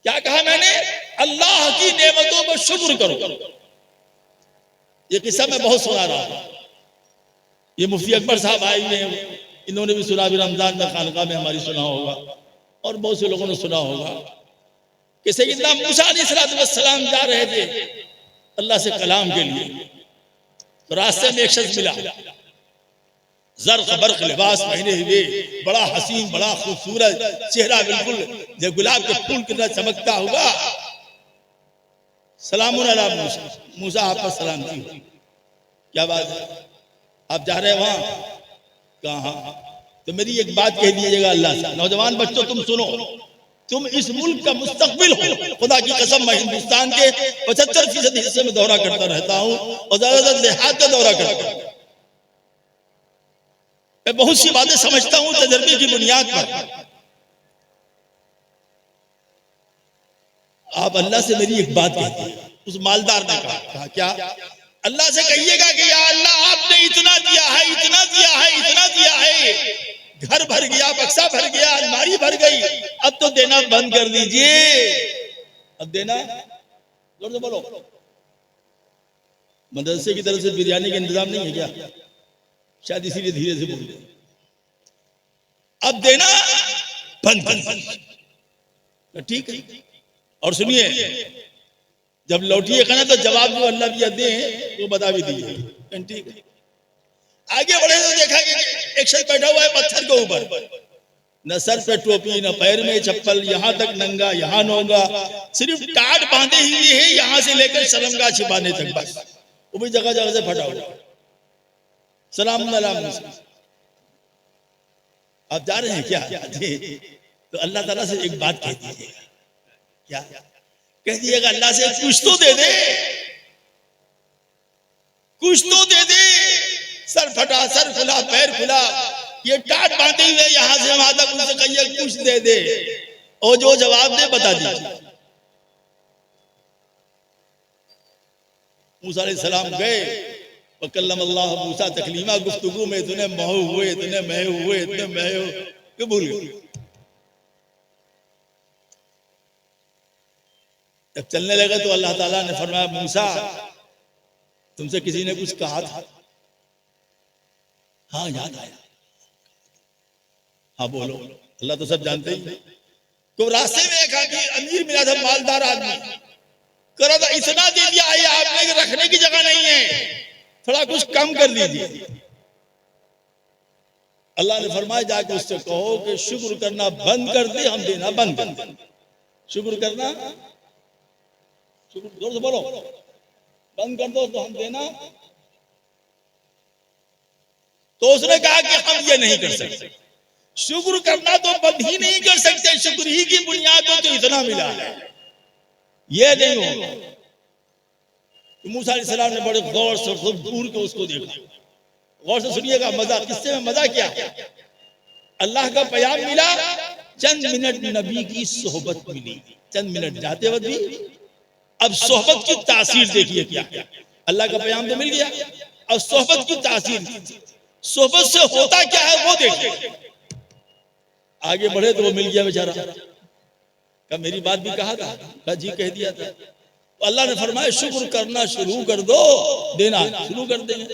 क्या कहा मैंने? अल्लाह की नेमतों पर शुक्र करो। ये किस्सा मैं बहुत सुना रहा हूं। ये मुफ्ती अकबर साहब आए हुए हैं, इन्होंने भी सुना, भी रमजान में खानका में हमारी सुना होगा और बहुत से लोगों ने सुना होगा कि सैयदना मूसा अलैहिस्सलाम जा रहे थे अल्लाह से कलाम के लिए। तो रास्ते में एक शख्स मिला, ज़र्क़ बर्क़ लिबास पहने हुए, बड़ा हसीन, बड़ा खूबसूरत चेहरा, बिल्कुल जो गुलाब के फूल की तरह चमकता हुआ। सलामुन अला मूसा, मूसा आप पर सलामती हो। क्या बात है, आप जा रहे हैं वहां? कहा तो मेरी एक बात कह दीजिएगा अल्लाह से। नौजवान बच्चों तुम सुनो, तुम इस मुल्क का मुस्तकबिल हो। खुदा की कसम, मैं हिंदुस्तान के 75% हिस्से में दौरा करता रहता हूँ और ज्यादातर देहात का दौरा करता हूँ। मैं बहुत सी बातें समझता हूँ तजर्बे की बुनियाद पर। आप अल्लाह से मेरी एक बात कहिए। उस मालदार ने कहा क्या? अल्लाह से कहिएगा कि या अल्लाह आपने इतना दिया है, इतना दिया है, इतना दिया है, घर भर गया, बक्सा भर गया, अलमारी भर गई, अब तो देना बंद कर दीजिए। अब देना, जोर से बोलो। मदरसे की तरफ से बिरयानी का इंतजाम नहीं है क्या? शायद इसीलिए धीरे से बोल रहे। अब देना बंद कर, ठीक है। और सुनिए, जब लौटिएगा ना तो जवाब जो अल्लाह भी दे वो बता भी दीजिए, ठीक है। आगे बढ़े तो देखा कि एक शख्स बैठा हुआ है पत्थर के ऊपर, न सर पे टोपी, न पैर में चप्पल, यहाँ तक नंगा, यहाँ नंगा, सिर्फ टाट बांधे हुए है यहाँ से लेकर शर्मगाह छिपाने तक, बस वो भी जगह जगह से फटा हुआ। सलाम अलैकुम, आप जा रहे हैं क्या? तो अल्लाह ताला से एक बात कह दीजिएगा। क्या कह दिएगा? अल्लाह से कुछ तो दे दे, कुछ तो दे दे। सर फटा, सर खुला, पैर खुला, ये टाट बांधे हुए यहाँ से वहां तक, उनसे कहिए कुछ दे दे और जो जवाब दे बता दीजिए। मूसा अलैहिस्सलाम गए, वकल्लम अल्लाह मूसा तकलीमा, गुफ्तगू में इतने महू हुए, इतने महू हुए, इतने महू कि भूल गए। जब चलने लगे तो अल्लाह ताला ने फरमाया, मूसा तुमसे किसी ने कुछ कहा था? हाँ याद आया। हाँ बोलो। अल्लाह तो सब जानते ही। तो रास्ते में एक आदमी अमीर मिला था, मालदार आदमी, करा था इतना दे दिया है आपने कि रखने की जगह नहीं है, थोड़ा कुछ कम कर लीजिए। अल्लाह ने फरमाया जाके उससे कहो कि शुक्र करना बंद कर दे, हम देना बंद कर दे। शुक्र करना, शुक्र जोर से बोलो, बंद कर दो तो हम देना। तो उसने कहा कि हम ये नहीं कर सकते, शुक्र करना तो बंद ही नहीं कर सकते, शुक्र ही की बुनियाद पर तो इतना मिला है, ये नहीं होगा। तो मूसा अलैहिस्सलाम ने बड़े गौर से दूर के उसको देखा। गौर से सुनिएगा मजा, किससे में मजा क्या? अल्लाह का पैगाम मिला, चंद मिनट नबी की सोहबत मिली, चंद मिनट जाते वक्त भी। अब सोहबत की तासीर देखिए क्या। अल्लाह का पैगाम तो मिल गया, अब सोहबत की तासीर, सोहबत से होता क्या है वो देखिए। आगे बढ़े तो वो मिल गया बेचारा। क्या मेरी बात भी कहा था? कहा जी कह दिया था। तो अल्लाह ने फरमाया शुक्र करना शुरू कर दो, देना शुरू कर देंगे।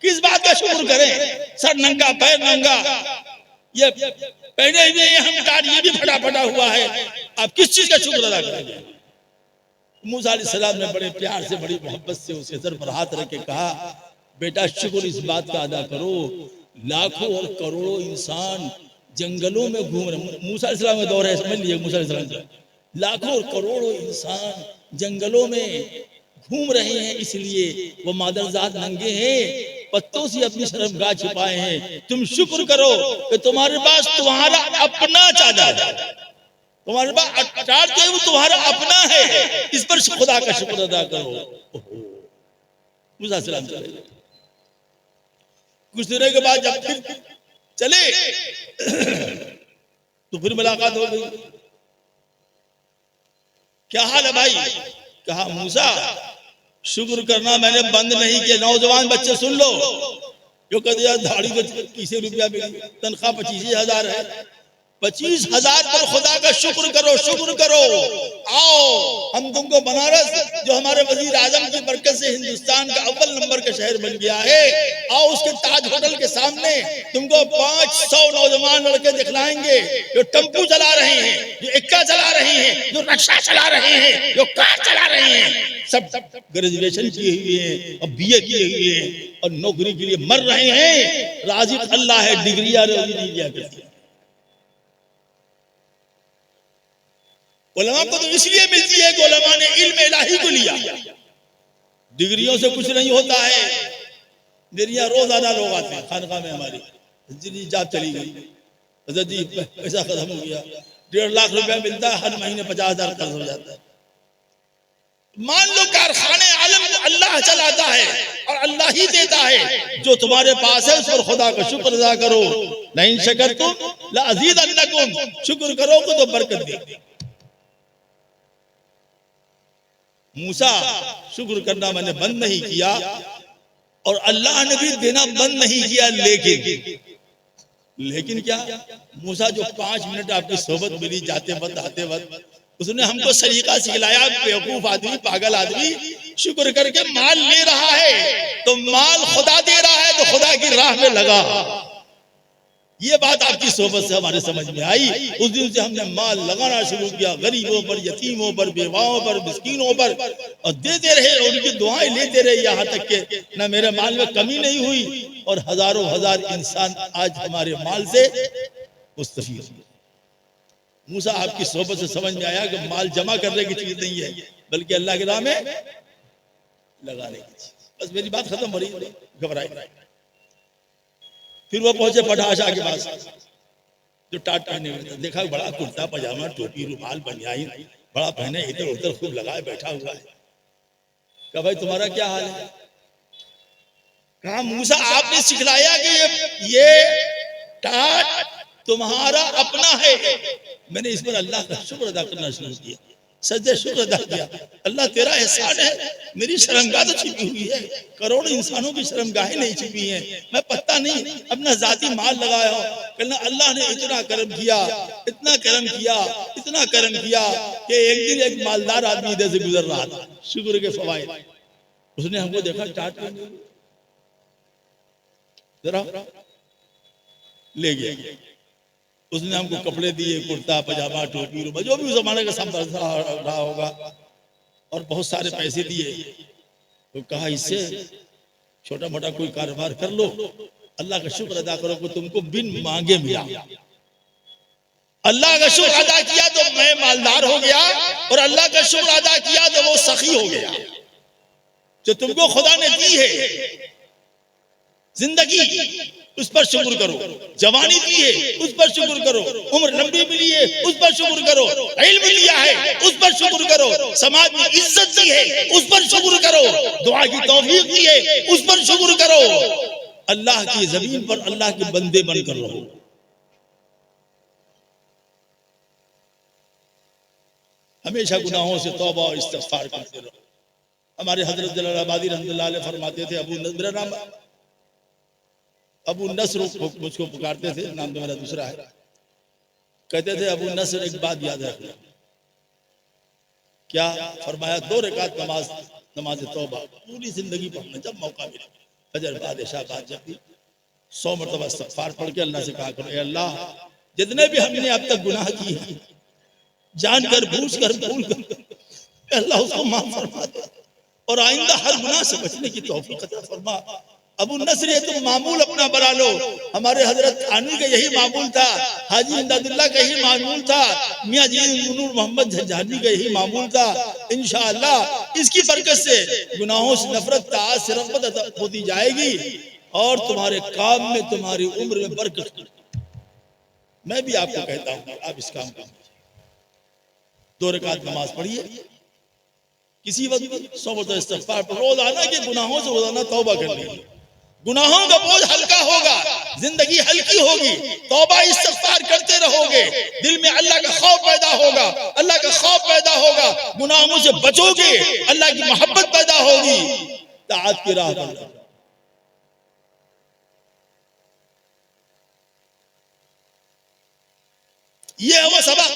किस बात का शुक्र करें? सर नंगा, पैर नंगा, ये पहने हुए हम टाट, ये भी फटा फटा हुआ है, आप किस चीज का शुक्र अदा करेंगे? मूसा अलैहिस्सलाम ने बड़े प्यार से, बड़ी मोहब्बत से उसके सर पर हाथ रख के कहा, बेटा शुक्र इस बात का अदा करो, लाखों और करोड़ों इंसान जंगलों में घूम रहे। मूसा अलैहिस्सलाम का दौर है, समझ लीजिए। मूसा अलैहिस्सलाम, लाखों और करोड़ों इंसान जंगलों में घूम रहे हैं, इसलिए वो मादरजात नंगे हैं, पत्तों से अपनी शर्मगाह छिपाए हैं। तुम शुक्र करो कि तुम्हारे पास तुम्हारा अपना चादर, तुम्हारे पास अटार जो है वो तुम्हारा अपना है, इस पर खुदा का शुक्र अदा करो। मूसा अलैहिस्सलाम चले गए। कुछ देर के बाद जब फिर चले तो फिर मुलाकात हो गई। क्या हाल है भाई? कहा मूसा शुक्र करना मैंने बंद नहीं किया। नौजवान बच्चे सुन लो, जो कहते यार दाढ़ी को 25 रुपया मिली, तनख्वाह 25,000 है, 25,000 पर खुदा का शुक्र करो, शुक्र करो। आओ हम तुमको बनारस, जो हमारे वजीर आजम की बरकत से हिंदुस्तान का अव्वल नंबर का शहर बन गया है, आओ उसके ताज होटल के सामने तुमको 500 नौजवान लड़के दिखलाएंगे जो टेम्पू चला रहे हैं, जो इक्का चला रहे हैं, जो रिक्शा चला रहे हैं, जो कार चला रहे हैं, सब ग्रेजुएशन किए हुए हैं और बीए किए हुए हैं और नौकरी के लिए मर रहे हैं। राज़िक अल्लाह है, डिग्रियां नहीं लिया करती। उलमा को तो इसलिए मिलती है कि उलमा ने इल्म इलाही को लिया। डिग्रियों से कुछ नहीं होता है। डिग्रियां रोजाना लोग आते हैं खानका में हमारी, जी जाब चली गई, हजरत जी पैसा खत्म हो गया, 1.5 लाख रुपया मिलता है, हर महीने 50,000 खर्च हो जाता है। मान लो कारखाने आलम को अल्लाह चलाता है और अल्लाह ही देता है। जो तुम्हारे पास है उस पर खुदा का शुक्र अदा करो। नहीं शकरतुम लअज़ीदन्नकुम, शुक्र करोगे तो बरकत देंगे। मूसा शुक्र करना मैंने बंद नहीं किया और अल्लाह ने भी देना बंद नहीं किया, लेकिन क्या मूसा जो 5 मिनट आपकी सोबत मिली जाते वक्त आते वक्त, उसने हमको सलीका सिखलाया। बेवकूफ आदमी, पागल आदमी शुक्र करके माल ले रहा है तो माल खुदा दे रहा है तो खुदा की राह में लगा। ये बात आपकी सोबत से हमारे समझ में आई। उस दिन से हमने माल लगाना शुरू किया, गरीबों पर, यतीमों पर, बेवाओं पर, मिस्कीनों पर, और देते रहे और उनकी दुआएं लेते रहे, यहाँ तक के न मेरे माल में कमी नहीं हुई और हजारों हजार इंसान आज हमारे माल से मुस्तफीद हुए। मूसा आपकी सोबत से समझ में आया कि माल जमा करने की चीज नहीं है, बल्कि अल्लाह के राह में लगाने की चीज। बस मेरी बात खत्म हो रही, घबराए। फिर वो पहुंचे पटाशा के पास, जो टाट पहने हुए थे, देखा बड़ा कुर्ता पजामा, टोपी, रुमाल, बनियान बड़ा पहने, इधर उधर खूब लगाए बैठा हुआ है। कहा भाई तुम्हारा क्या हाल है? कहा मूसा आपने सिखलाया कि ये टाट तुम्हारा अपना है। मैंने इस पर अल्लाह का शुक्र अदा करना शुरू किया, सजदे शुक्र अदा किया। अल्लाह तेरा एहसान है, मेरी शर्मगाह तो छिपी हुई है, करोड़ों इंसानों की शर्मगाहें नहीं छिपी हैं, मैं पत्ता नहीं अपना जाती माल लगाया हो। कहना अल्लाह ने इतना करम किया, इतना करम किया, इतना करम किया कि एक दिन एक मालदार आदमी इधर से गुजर रहा था, शुक्र के फवाइद। उसने हमको देखा, टाट जरा ले गया। उसने हमको कपड़े दिए, कुर्ता पजामा, टोपी, रुमाल, जो भी उस जमाने का सब रहा होगा, और बहुत सारे पैसे दिए। तो कहा इससे छोटा मोटा कोई कारोबार कर लो, अल्लाह का शुक्र अदा करो कि तुमको बिन मांगे मिला। अल्लाह का शुक्र अदा किया तो मैं मालदार हो गया, और अल्लाह का शुक्र अदा किया तो वो सखी हो गया। जो तुमको खुदा ने दी है जिंदगी, उस पर शुक्र करो। जवानी दी है, उस पर शुक्र करो। उम्र लंबी मिली है, उस पर शुक्र करो। इल्म दिया है, उस पर शुक्र करो। समाज में इज्जत दी है, उस पर शुक्र करो। दुआ की तौफीक दी है, उस पर शुक्र करो। अल्लाह की जमीन पर अल्लाह के बंदे बनकर रहो। हमेशा गुनाहों से तौबा और इस्तिग़फ़ार करते रहो। हमारे हजरत जलालाबादी रहमतुल्लाह अलैह फरमाते थे, मेरा नाम अबू नस्र मुझको पुकारते थे, नाम तो मेरा दूसरा है। कहते थे अबू नस्र एक बात याद रखना। क्या फरमाया? 2 रकात नमाज तौबा पूरी जिंदगी पढ़ना, जब मौका मिले, फजर बाद, इशा बाद, जब भी 100 मरतबा इस्तिग़फ़ार पढ़ के अल्लाह से कहा करो, ए अल्लाह जितने भी हमने अब तक गुनाह किए हैं, जानकर, बूझ कर, भूल कर, अल्लाह उसको माफ फरमा दे और आइंदा हर गुनाह से बचने की तौफीक अता फरमा। अबू नस्र ये तुम मामूल अपना बना लो। हमारे हजरत थानवी का यही मामूल था, हाजी इमदादुल्लाह का यही मामूल था, मियां जी नूर मोहम्मद झंझानी का यही मामूल था। इंशाअल्लाह इसकी बरकत से गुनाहों से नफरत, ताअत से रग़बत होती जाएगी और तुम्हारे काम में, तुम्हारी उम्र में बरकत। मैं भी आपको कहता हूँ आप इस काम को 2 रकात नमाज पढ़िए, किसी वक्त 100 मरतबा इस्तिग़फ़ार पर रोजाना के गुनाहों से रोजाना तौबा कर लीजिए। गुनाहों का बोझ हल्का होगा, जिंदगी हल्की होगी। तौबा इस्तिग़फ़ार करते रहोगे, दिल में अल्लाह का खौफ पैदा होगा, अल्लाह का खौफ पैदा होगा, गुनाहों से बचोगे, अल्लाह की मोहब्बत पैदा होगी, ताअत की राह पर। ये है वो सबक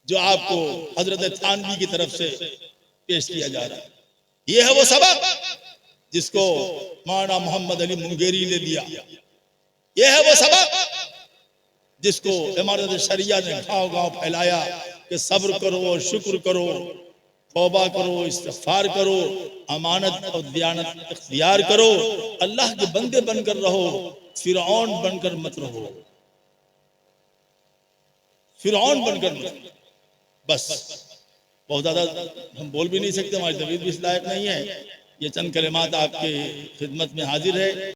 जो आपको हजरत थानवी की तरफ से पेश किया जा रहा है। यह है वो सबक जिसको मौलाना मोहम्मद अली मुंगेरी ने दिया। यह है वो सबक जिसको इमारत शरिया ने गांव गांव फैलाया कि सब्र करो, शुक्र करो, तौबा करो, इस्तिग़फ़ार करो, अमानत और दियानत इख्तियार करो, अल्लाह के बंदे बनकर रहो, फिरौन बनकर मत रहो, फिरौन बनकर मत रहो। बस बहुत ज्यादा हम बोल भी नहीं सकते, हमारी तबीयत भी इस लायक नहीं है। ये चंद कलिमात आपके खिदमत में हाजिर है।